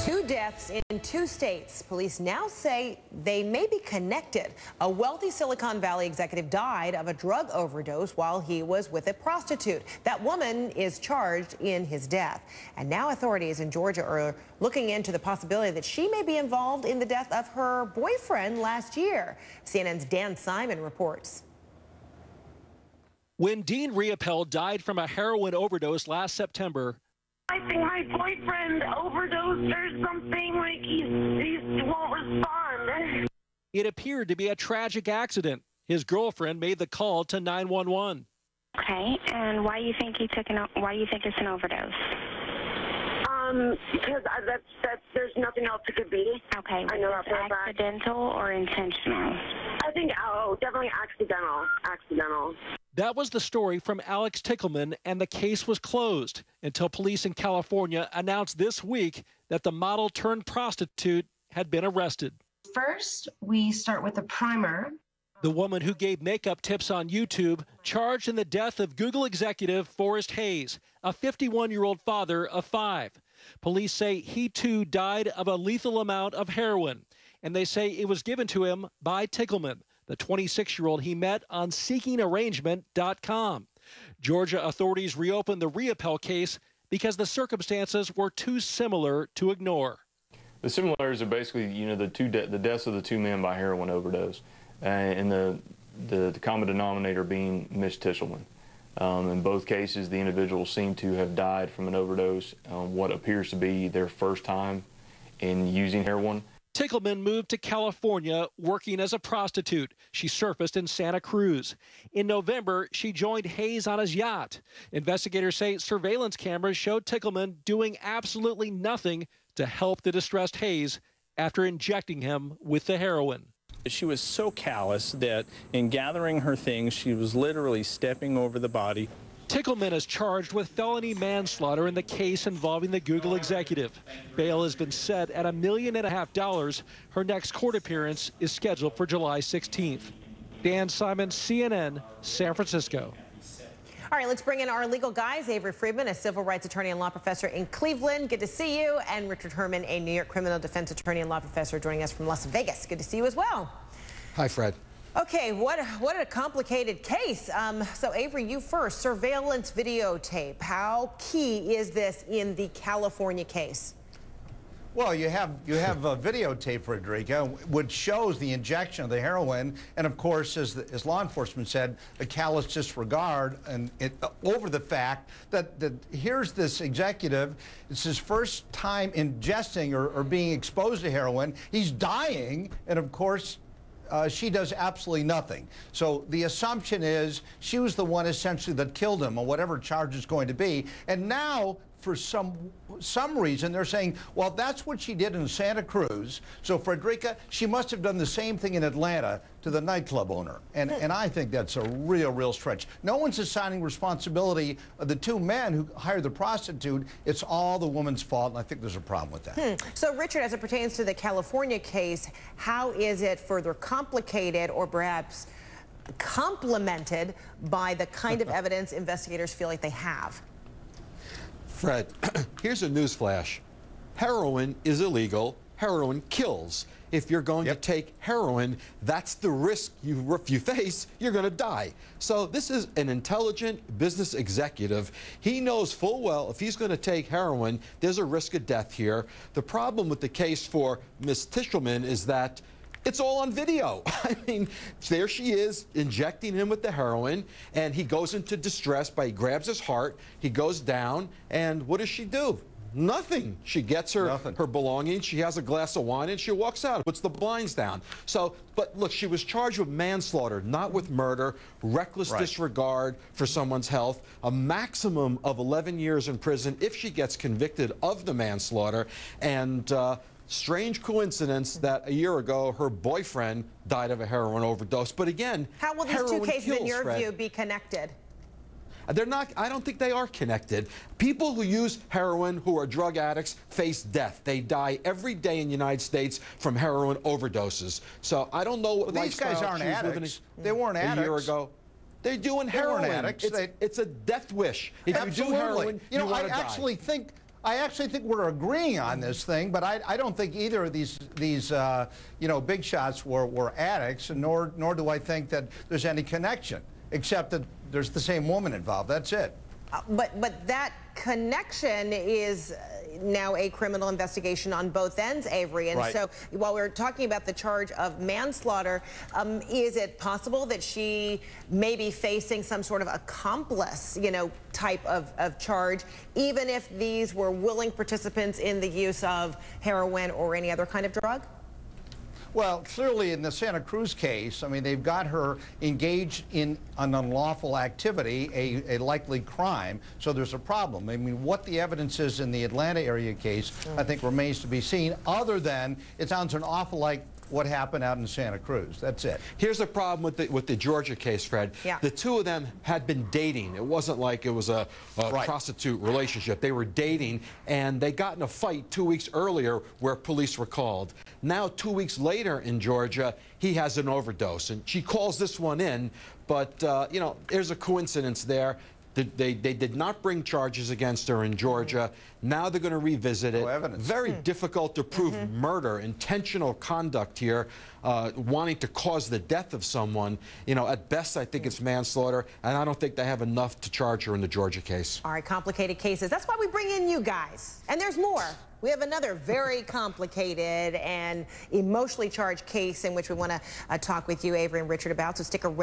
Two deaths in 2 states. Police now say they may be connected. A wealthy Silicon Valley executive died of a drug overdose while he was with a prostitute. That woman is charged in his death. And now authorities in Georgia are looking into the possibility that she may be involved in the death of her boyfriend last year. CNN's Dan Simon reports. When Dean Riopelle died from a heroin overdose last September, I think my boyfriend overdosed or something, like he won't respond. It appeared to be a tragic accident. His girlfriend made the call to 911. Okay, and why you think why you think it's an overdose? Because there's nothing else it could be. Okay, I know that for a fact. Accidental or intentional? I think, definitely accidental. That was the story from Alix Tichelman, and the case was closed until police in California announced this week that the model turned prostitute had been arrested. First, we start with a primer. The woman who gave makeup tips on YouTube charged in the death of Google executive Forrest Hayes, a 51-year-old father of 5. Police say he too died of a lethal amount of heroin, and they say it was given to him by Tichelman, the 26-year-old he met on seekingarrangement.com. Georgia authorities reopened the Riopelle case because the circumstances were too similar to ignore. The similarities are basically, the deaths of the 2 men by heroin overdose, and the common denominator being Miss Tichelman. In both cases, the individuals seem to have died from an overdose on what appears to be their first time in using heroin. Tichelman moved to California working as a prostitute. She surfaced in Santa Cruz. In November, she joined Hayes on his yacht. Investigators say surveillance cameras showed Tichelman doing absolutely nothing to help the distressed Hayes after injecting him with the heroin. She was so callous that in gathering her things, she was literally stepping over the body. Tichelman is charged with felony manslaughter in the case involving the Google executive. Bail has been set at $1.5 million. Her next court appearance is scheduled for July 16th. Dan Simon, CNN, San Francisco. All right, let's bring in our legal guys. Avery Friedman, a civil rights attorney and law professor in Cleveland. Good to see you. And Richard Herman, a New York criminal defense attorney and law professor, joining us from Las Vegas. Good to see you as well. Hi, Fred. Okay, what a complicated case. So Avery, you first. Surveillance videotape. How key is this in the California case? Well, you have a videotape, Frederica, which shows the injection of the heroin, and of course, as law enforcement said, a callous disregard over the fact that here's this executive. It's his first time ingesting or being exposed to heroin. He's dying, and of course, she does absolutely nothing. So the assumption is she was the one essentially that killed him, or whatever charge is going to be. And now, for some reason, they're saying, well, that's what she did in Santa Cruz. So Frederica, she must have done the same thing in Atlanta to the nightclub owner. And I think that's a real stretch. No one's assigning responsibility of the 2 men who hired the prostitute. It's all the woman's fault, and I think there's a problem with that. So, Richard, as it pertains to the California case, how is it further complicated or perhaps complemented by the kind of evidence investigators feel like they have? Fred, here's a news flash. Heroin is illegal. Heroin kills. If you're going to take heroin, that's the risk you face. You're going to die. So this is an intelligent business executive. He knows full well if he's going to take heroin, there's a risk of death here. The problem with the case for Ms. Tichelman is that it's all on video. I mean, there she is injecting him with the heroin, and he goes into distress he grabs his heart, he goes down, and what does she do? Nothing. She gets her belongings, she has a glass of wine, and she walks out, puts the blinds down. So, but look, she was charged with manslaughter, not with murder, reckless disregard for someone's health, a maximum of 11 years in prison if she gets convicted of the manslaughter, and strange coincidence that a year ago her boyfriend died of a heroin overdose. But again, how will these 2 cases, in your view, be connected? They're not. I don't think they are connected. People who use heroin, who are drug addicts, face death. They die every day in the United States from heroin overdoses. So I don't know what lifestyle these guys aren't addicts. They weren't addicts a year ago. They're doing heroin. They weren't addicts. It's a death wish. If you do heroin, I actually think I actually think we're agreeing on this thing, but I don't think either of these you know, big shots were addicts, and nor do I think that there's any connection, except that there's the same woman involved. That's it. But that connection is now a criminal investigation on both ends, Avery. And so while we're talking about the charge of manslaughter, is it possible that she may be facing some sort of accomplice, you know, type of charge, even if these were willing participants in the use of heroin or any other kind of drug? Well, clearly in the Santa Cruz case, I mean, they've got her engaged in an unlawful activity, a likely crime, so there's a problem. I mean, what the evidence is in the Atlanta area case, I think remains to be seen, other than it sounds an awful like what happened out in Santa Cruz. That's it. Here's the problem with the Georgia case, Fred. Yeah. The two of them had been dating. It wasn't like it was a prostitute relationship. They were dating, and they got in a fight 2 weeks earlier where police were called. Now, 2 weeks later in Georgia, he has an overdose, and she calls this one in, but, you know, there's a coincidence there. They did not bring charges against her in Georgia. Now they're going to revisit it. No evidence. Very difficult to prove murder, intentional conduct here, wanting to cause the death of someone. You know, at best, I think it's manslaughter, and I don't think they have enough to charge her in the Georgia case. All right, complicated cases. That's why we bring in you guys. And there's more. We have another very complicated and emotionally charged case in which we want to talk with you, Avery and Richard, about, so stick around.